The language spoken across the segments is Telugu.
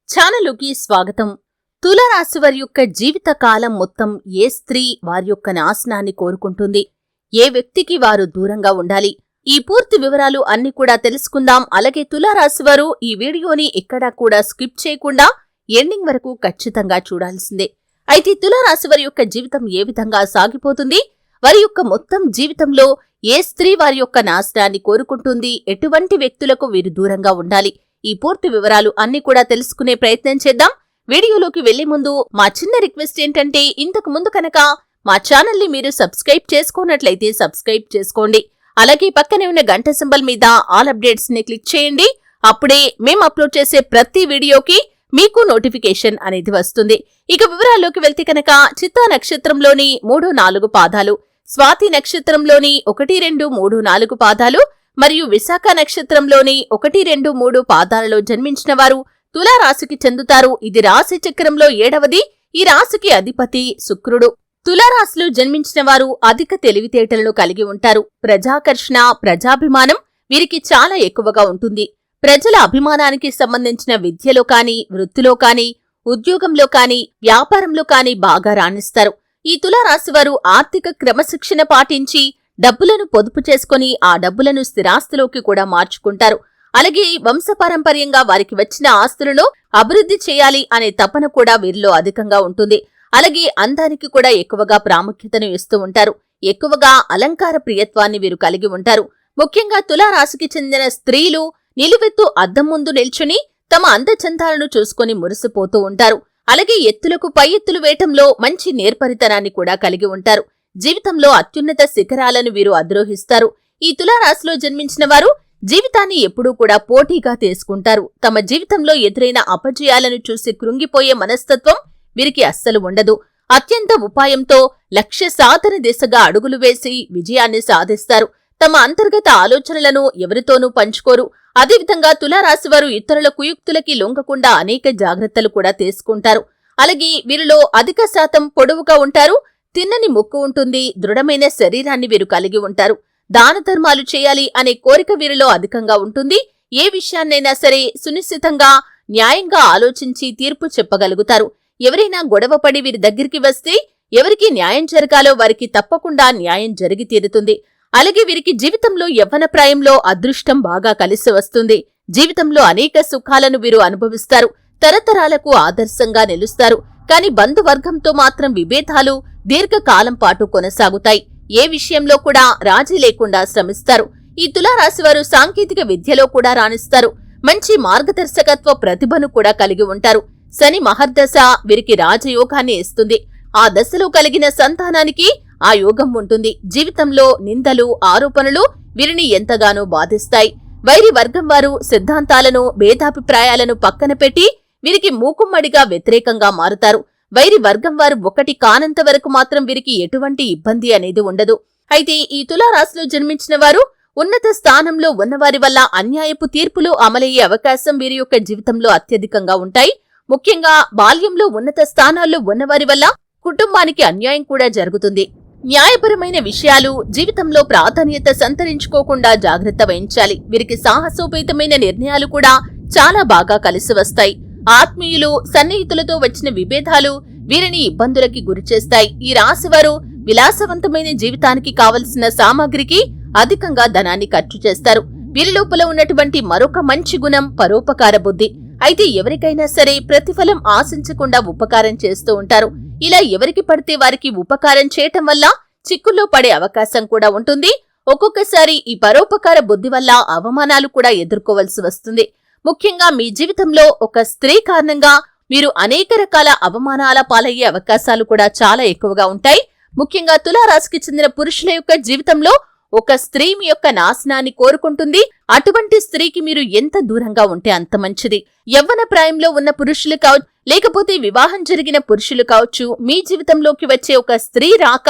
ఛానలుకి స్వాగతం. తులారాశి వారి యొక్క జీవిత కాలం మొత్తం ఏ స్త్రీ వారి యొక్క నాశనాన్ని కోరుకుంటుంది, ఏ వ్యక్తికి వారు దూరంగా ఉండాలి, ఈ పూర్తి వివరాలు అన్ని కూడా తెలుసుకుందాం. అలాగే తులారాశి వారు ఈ వీడియోని ఎక్కడా కూడా స్కిప్ చేయకుండా ఎండింగ్ వరకు ఖచ్చితంగా చూడాల్సిందే. అయితే తులారాశి వారి యొక్క జీవితం ఏ విధంగా సాగిపోతుంది, వారి యొక్క మొత్తం జీవితంలో ఏ స్త్రీ వారి యొక్క నాశనాన్ని కోరుకుంటుంది, ఎటువంటి వ్యక్తులకు వీరు దూరంగా ఉండాలి, ఈ పూర్తి వివరాలు అన్ని కూడా తెలుసుకునే ప్రయత్నం చేద్దాం. వీడియోలోకి వెళ్లే ముందు మా చిన్న రిక్వెస్ట్ ఏంటంటే, ఇంతకు ముందు కనుక మా ఛానల్ ని మీరు సబ్స్క్రైబ్ చేసుకున్నట్లయితే సబ్స్క్రైబ్ చేసుకోండి. అలాగే పక్కనే ఉన్న గంట సింబల్ మీద ఆల్ అప్డేట్స్ ని క్లిక్ చేయండి. అప్పుడే మేము అప్లోడ్ చేసే ప్రతి వీడియోకి మీకు నోటిఫికేషన్ అనేది వస్తుంది. ఇక వివరాల్లోకి వెళ్తే కనుక చిత్తా నక్షత్రంలోని 3-4 పాదాలు, స్వాతి నక్షత్రంలోని 1, 2, 3, 4 పాదాలు మరియు విశాఖ నక్షత్రంలోని 1, 2, 3 పాదాలలో జన్మించిన వారు తులారాశికి చెందుతారు. ఇది రాశి చక్రంలో 7వది. ఈ రాశికి అధిపతి శుక్రుడు. తులారాశిలో జన్మించిన వారు అధిక తెలివితేటలను కలిగి ఉంటారు. ప్రజాకర్షణ, ప్రజాభిమానం వీరికి చాలా ఎక్కువగా ఉంటుంది. ప్రజల అభిమానానికి సంబంధించిన విద్యలో కాని, వృత్తిలో కాని, ఉద్యోగంలో కాని, వ్యాపారంలో కాని బాగా రాణిస్తారు. ఈ తులారాశి వారు ఆర్థిక క్రమశిక్షణ పాటించి డబ్బులను పొదుపు చేసుకుని ఆ డబ్బులను స్థిరాస్తులోకి కూడా మార్చుకుంటారు. అలాగే వంశపారంపర్యంగా వారికి వచ్చిన ఆస్తులను అభివృద్ధి చేయాలి అనే తపన కూడా వీరిలో అధికంగా ఉంటుంది. అలాగే అందానికి కూడా ఎక్కువగా ప్రాముఖ్యతను ఇస్తూ ఉంటారు. ఎక్కువగా అలంకార ప్రియత్వాన్ని వీరు కలిగి ఉంటారు. ముఖ్యంగా తులారాశికి చెందిన స్త్రీలు నిలువెత్తు అద్దం ముందు నిల్చుని తమ అందచందాలను చూసుకుని మురిసిపోతూ ఉంటారు. అలాగే ఎత్తులకు పై ఎత్తులు వేయటంలో మంచి నేర్పరితనాన్ని కూడా కలిగి ఉంటారు. జీవితంలో అత్యున్నత శిఖరాలను వీరు అధిరోహిస్తారు. ఈ తులారాశిలో జన్మించిన వారు జీవితాన్ని ఎప్పుడూ కూడా పోటీగా తీసుకుంటారు. తమ జీవితంలో ఎదురైన అపజయాలను చూసి కృంగిపోయే మనస్తత్వం వీరికి అస్సలు ఉండదు. అత్యంత ఉపాయంతో లక్ష్య సాధన దిశగా అడుగులు వేసి విజయాన్ని సాధిస్తారు. తమ అంతర్గత ఆలోచనలను ఎవరితోనూ పంచుకోరు. అదేవిధంగా తులారాశివారు ఇతరుల కుయుక్తులకి లొంగకుండా అనేక జాగ్రత్తలు కూడా తీసుకుంటారు. అలాగే వీరిలో అధిక శాతం పొడవుగా ఉంటారు. తిన్నని ముక్కు ఉంటుంది. దృఢమైన శరీరాన్ని వీరు కలిగి ఉంటారు. దాన ధర్మాలు చేయాలి అనే కోరిక వీరిలో అధికంగా ఉంటుంది. ఏ విషయాన్నైనా సరే సునిశ్చితంగా, న్యాయంగా ఆలోచించి తీర్పు చెప్పగలుగుతారు. ఎవరైనా గొడవపడి వీరి దగ్గరికి వస్తే ఎవరికి న్యాయం జరగాలో వారికి తప్పకుండా న్యాయం జరిగి తీరుతుంది. అలాగే వీరికి జీవితంలో యవ్వన ప్రాయంలో అదృష్టం బాగా కలిసి వస్తుంది. జీవితంలో అనేక సుఖాలను వీరు అనుభవిస్తారు. తరతరాలకు ఆదర్శంగా నిలుస్తారు. కాని బంధువర్గంతో మాత్రం విభేదాలు దీర్ఘకాలం పాటు కొనసాగుతాయి. ఏ విషయంలో కూడా రాజీ లేకుండా శ్రమిస్తారు. ఈ తులారాశివారు సాంకేతిక విద్యలో కూడా రాణిస్తారు. మంచి మార్గదర్శకత్వ ప్రతిభను కూడా కలిగి ఉంటారు. శని మహర్దశ వీరికి రాజయోగాన్ని ఇస్తుంది. ఆ దశలో కలిగిన సంతానానికి ఆ యోగం ఉంటుంది. జీవితంలో నిందలు, ఆరోపణలు వీరిని ఎంతగానో బాధిస్తాయి. వైరి వర్గం వారు సిద్ధాంతాలను, భేదాభిప్రాయాలను పక్కన పెట్టి వీరికి మూకుమ్మడిగా వ్యతిరేకంగా మారుతారు. వైరి వర్గం వారు ఒకటి కానంత వరకు మాత్రం వీరికి ఎటువంటి ఇబ్బంది అనేది ఉండదు. అయితే ఈ తులారాశిలో జన్మించిన వారు ఉన్నత స్థానంలో ఉన్నవారి వల్ల అన్యాయపు తీర్పులు అమలయ్యే అవకాశం వీరి యొక్క జీవితంలో అత్యధికంగా ఉంటాయి. ముఖ్యంగా బాల్యంలో ఉన్నత స్థానాల్లో ఉన్నవారి వల్ల కుటుంబానికి అన్యాయం కూడా జరుగుతుంది. న్యాయపరమైన విషయాలు జీవితంలో ప్రాధాన్యత సంతరించుకోకుండా జాగ్రత్త వహించాలి. వీరికి సాహసోపేతమైన నిర్ణయాలు కూడా చాలా బాగా కలిసి వస్తాయి. ఆత్మీయులు, సన్నిహితులతో వచ్చిన విభేదాలు వీరిని ఇబ్బందులకి గురిచేస్తాయి. ఈ రాశివారు విలాసవంతమైన జీవితానికి కావలసిన సామాగ్రికి అధికంగా ధనాన్ని ఖర్చు చేస్తారు. వీరి లోపల ఉన్నటువంటి మరొక మంచి గుణం పరోపకార బుద్ధి. అయితే ఎవరికైనా సరే ప్రతిఫలం ఆశించకుండా ఉపకారం చేస్తూ ఉంటారు. ఇలా ఎవరికి పడితే వారికి ఉపకారం చేయటం వల్ల చిక్కుల్లో పడే అవకాశం కూడా ఉంటుంది. ఒక్కొక్కసారి ఈ పరోపకార బుద్ధి వల్ల అవమానాలు కూడా ఎదుర్కోవలసి వస్తుంది. ముఖ్యంగా మీ జీవితంలో ఒక స్త్రీ కారణంగా మీరు అనేక రకాల అవమానాల పాలయ్యే అవకాశాలు కూడా చాలా ఎక్కువగా ఉంటాయి. ముఖ్యంగా తులారాశికి చెందిన పురుషుల యొక్క జీవితంలో ఒక స్త్రీ మీ యొక్క నాశనాన్ని కోరుకుంటుంది. అటువంటి స్త్రీకి మీరు ఎంత దూరంగా ఉంటే అంత మంచిది. యవ్వన ప్రాయంలో ఉన్న పురుషులు కావచ్చు, లేకపోతే వివాహం జరిగిన పురుషులు కావచ్చు, మీ జీవితంలోకి వచ్చే ఒక స్త్రీ రాక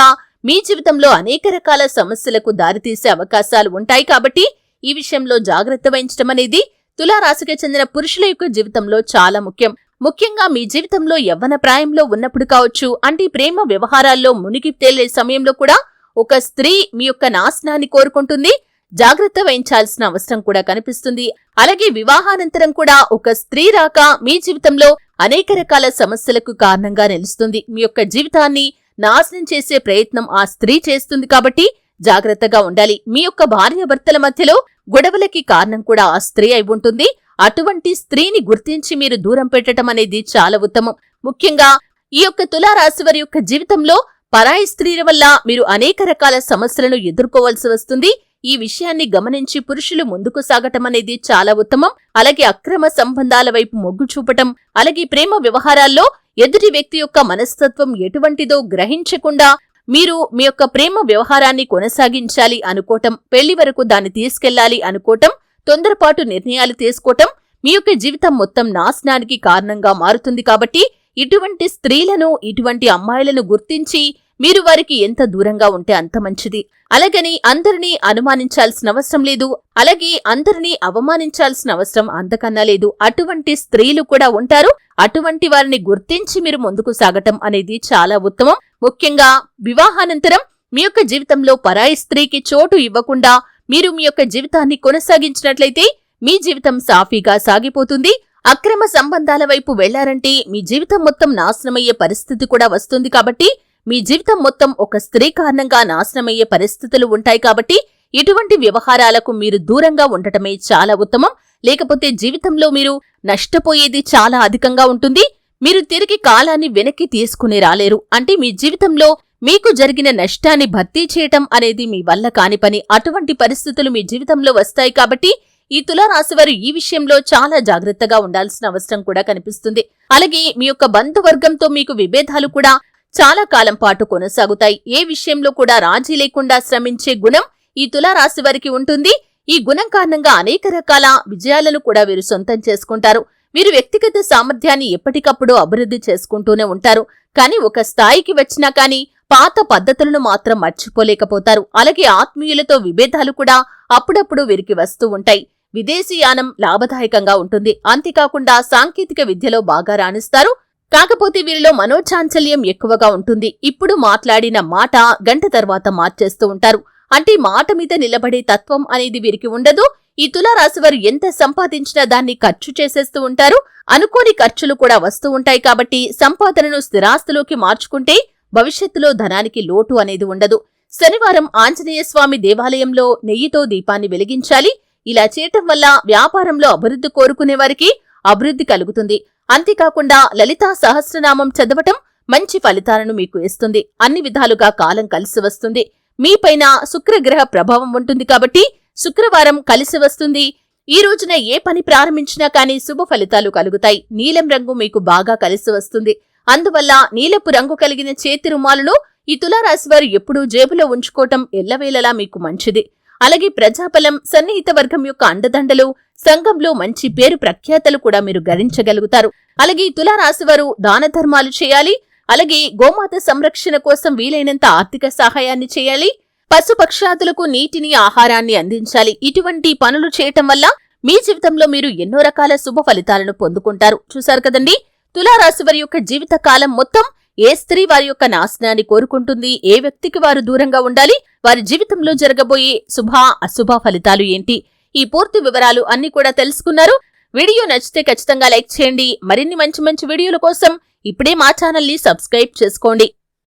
మీ జీవితంలో అనేక రకాల సమస్యలకు దారితీసే అవకాశాలు ఉంటాయి. కాబట్టి ఈ విషయంలో జాగ్రత్త వహించడం అనేది తులారాశికి చెందిన పురుషుల యొక్క జీవితంలో చాలా ముఖ్యం. ముఖ్యంగా మీ జీవితంలో యవ్వన ప్రాయంలో ఉన్నప్పుడు కావచ్చు, అంటే ప్రేమ వ్యవహారాల్లో మునిగి తేలే సమయంలో కూడా ఒక స్త్రీ మీ యొక్క నాశనాన్ని కోరుకుంటుంది. జాగ్రత్త వహించాల్సిన అవసరం కూడా కనిపిస్తుంది. అలాగే వివాహానంతరం కూడా ఒక స్త్రీ రాక మీ జీవితంలో అనేక రకాల సమస్యలకు కారణంగా నిలుస్తుంది. మీ యొక్క జీవితాన్ని నాశనం చేసే ప్రయత్నం ఆ స్త్రీ చేస్తుంది కాబట్టి జాగ్రత్తగా ఉండాలి. మీ యొక్క భార్యాభర్తల మధ్యలో గొడవలకి కారణం కూడా ఆ స్త్రీ అయి ఉంటుంది. అటువంటి స్త్రీని గుర్తించి మీరు దూరం పెట్టడం అనేది చాలా ఉత్తమం. ముఖ్యంగా ఈ యొక్క తులారాశి వారి యొక్క జీవితంలో పరాయి స్త్రీల వల్ల మీరు అనేక రకాల సమస్యలను ఎదుర్కోవాల్సి వస్తుంది. ఈ విషయాన్ని గమనించి పురుషులు ముందుకు సాగటం అనేది చాలా ఉత్తమం. అలాగే అక్రమ సంబంధాల వైపు మొగ్గు చూపటం, అలాగే ప్రేమ వ్యవహారాల్లో ఎదుటి వ్యక్తి యొక్క మనస్తత్వం ఎటువంటిదో గ్రహించకుండా మీరు మీ యొక్క ప్రేమ వ్యవహారాన్ని కొనసాగించాలి అనుకోవటం, పెళ్లి వరకు దాన్ని తీసుకెళ్లాలి అనుకోవటం, తొందరపాటు నిర్ణయాలు తీసుకోవటం మీ యొక్క జీవితం మొత్తం నాశనానికి కారణంగా మారుతుంది. కాబట్టి ఇటువంటి స్త్రీలను, ఇటువంటి అమ్మాయిలను గుర్తించి మీరు వారికి ఎంత దూరంగా ఉంటే అంత మంచిది. అలాగని అందరినీ అనుమానించాల్సిన అవసరం లేదు, అలాగే అందరినీ అవమానించాల్సిన అవసరం అంతకన్నా లేదు. అటువంటి స్త్రీలు కూడా ఉంటారు. అటువంటి వారిని గుర్తించి మీరు ముందుకు సాగటం అనేది చాలా ఉత్తమం. ముఖ్యంగా వివాహానంతరం మీ యొక్క జీవితంలో పరాయి స్త్రీకి చోటు ఇవ్వకుండా మీరు మీ యొక్క జీవితాన్ని కొనసాగించినట్లయితే మీ జీవితం సాఫీగా సాగిపోతుంది. అక్రమ సంబంధాల వైపు వెళ్లారంటే మీ జీవితం మొత్తం నాశనమయ్యే పరిస్థితి కూడా వస్తుంది. కాబట్టి మీ జీవితం మొత్తం ఒక స్త్రీ కారణంగా నాశనమయ్యే పరిస్థితులు ఉంటాయి. కాబట్టి ఇటువంటి వ్యవహారాలకు మీరు దూరంగా ఉండటమే చాలా ఉత్తమం. లేకపోతే జీవితంలో మీరు నష్టపోయేది చాలా అధికంగా ఉంటుంది. మీరు తిరిగి కాలాన్ని వెనక్కి తీసుకుని రాలేరు. అంటే మీ జీవితంలో మీకు జరిగిన నష్టాన్ని భర్తీ చేయటం అనేది మీ వల్ల కాని పని. అటువంటి పరిస్థితులు మీ జీవితంలో వస్తాయి. కాబట్టి ఈ తులారాశివారు ఈ విషయంలో చాలా జాగ్రత్తగా ఉండాల్సిన అవసరం కూడా కనిపిస్తుంది. అలాగే మీ యొక్క బంధువర్గంతో మీకు విభేదాలు కూడా చాలా కాలం పాటు కొనసాగుతాయి. ఏ విషయంలో కూడా రాజీ లేకుండా శ్రమించే గుణం ఈ తులారాశి వారికి ఉంటుంది. ఈ గుణం కారణంగా అనేక రకాల విజయాలను కూడా వీరు సొంతం చేసుకుంటారు. వీరు వ్యక్తిగత సామర్థ్యాన్ని ఎప్పటికప్పుడు అభివృద్ధి చేసుకుంటూనే ఉంటారు. కానీ ఒక స్థాయికి వచ్చినా కానీ పాత పద్ధతులను మాత్రం మర్చిపోలేకపోతారు. అలాగే ఆత్మీయులతో విభేదాలు కూడా అప్పుడప్పుడు వీరికి వస్తూ ఉంటాయి. విదేశీయానం లాభదాయకంగా ఉంటుంది. అంతేకాకుండా సాంకేతిక విద్యలో బాగా రాణిస్తారు. కాకపోతే వీరిలో మనోచాంచల్యం ఎక్కువగా ఉంటుంది. ఇప్పుడు మాట్లాడిన మాట గంట తర్వాత మార్చేస్తూ ఉంటారు. అంటే మాట మీద నిలబడే తత్వం అనేది వీరికి ఉండదు. ఈ తులారాశివారు ఎంత సంపాదించినా దాన్ని ఖర్చు చేసేస్తూ ఉంటారు. అనుకోని ఖర్చులు కూడా వస్తూ ఉంటాయి. కాబట్టి సంపాదనను స్థిరాస్తిలోకి మార్చుకుంటే భవిష్యత్తులో ధనానికి లోటు అనేది ఉండదు. శనివారం ఆంజనేయ స్వామి దేవాలయంలో నెయ్యితో దీపాన్ని వెలిగించాలి. ఇలా చేయటం వల్ల వ్యాపారంలో అభివృద్ధి కోరుకునే వారికి అభివృద్ధి కలుగుతుంది. అంతేకాకుండా లలితా సహస్రనామం చదవటం మంచి ఫలితాలను మీకు ఇస్తుంది. అన్ని విధాలుగా కాలం కలిసి వస్తుంది. మీపైన శుక్రగ్రహ ప్రభావం ఉంటుంది. కాబట్టి శుక్రవారం కలిసి వస్తుంది. ఈ రోజున ఏ పని ప్రారంభించినా కానీ శుభ ఫలితాలు కలుగుతాయి. నీలం రంగు మీకు బాగా కలిసి వస్తుంది. అందువల్ల నీలపు రంగు కలిగిన చేతి రుమాలను ఈ తులారాశివారు ఎప్పుడూ జేబులో ఉంచుకోవటం ఎల్లవేళలా మీకు మంచిది. అలాగే ప్రజాబలం, సన్నిహిత వర్గం యొక్క అండదండలు, సంఘంలో మంచి పేరు ప్రఖ్యాతలు కూడా మీరు గరించగలుగుతారు. అలాగే తులారాశివారు దాన ధర్మాలు చేయాలి. అలాగే గోమాత సంరక్షణ కోసం వీలైనంత ఆర్థిక సహాయాన్ని చేయాలి. పశుపక్షాదులకు నీటిని, ఆహారాన్ని అందించాలి. ఇటువంటి పనులు చేయటం వల్ల మీ జీవితంలో మీరు ఎన్నో రకాల శుభ ఫలితాలను పొందుకుంటారు. చూశారు కదండి, తులారాశివారి యొక్క జీవిత కాలం మొత్తం ఏ స్త్రీ వారి యొక్క నాశనాన్ని కోరుకుంటుంది, ఏ వ్యక్తికి వారు దూరంగా ఉండాలి, వారి జీవితంలో జరగబోయే శుభ అశుభ ఫలితాలు ఏంటి, ఈ పూర్తి వివరాలు అన్ని కూడా తెలుసుకున్నారు. వీడియో నచ్చితే ఖచ్చితంగా లైక్ చేయండి. మరిన్ని మంచి మంచి వీడియోల కోసం ఇప్పుడే మా ఛానల్ ని సబ్స్క్రైబ్ చేసుకోండి.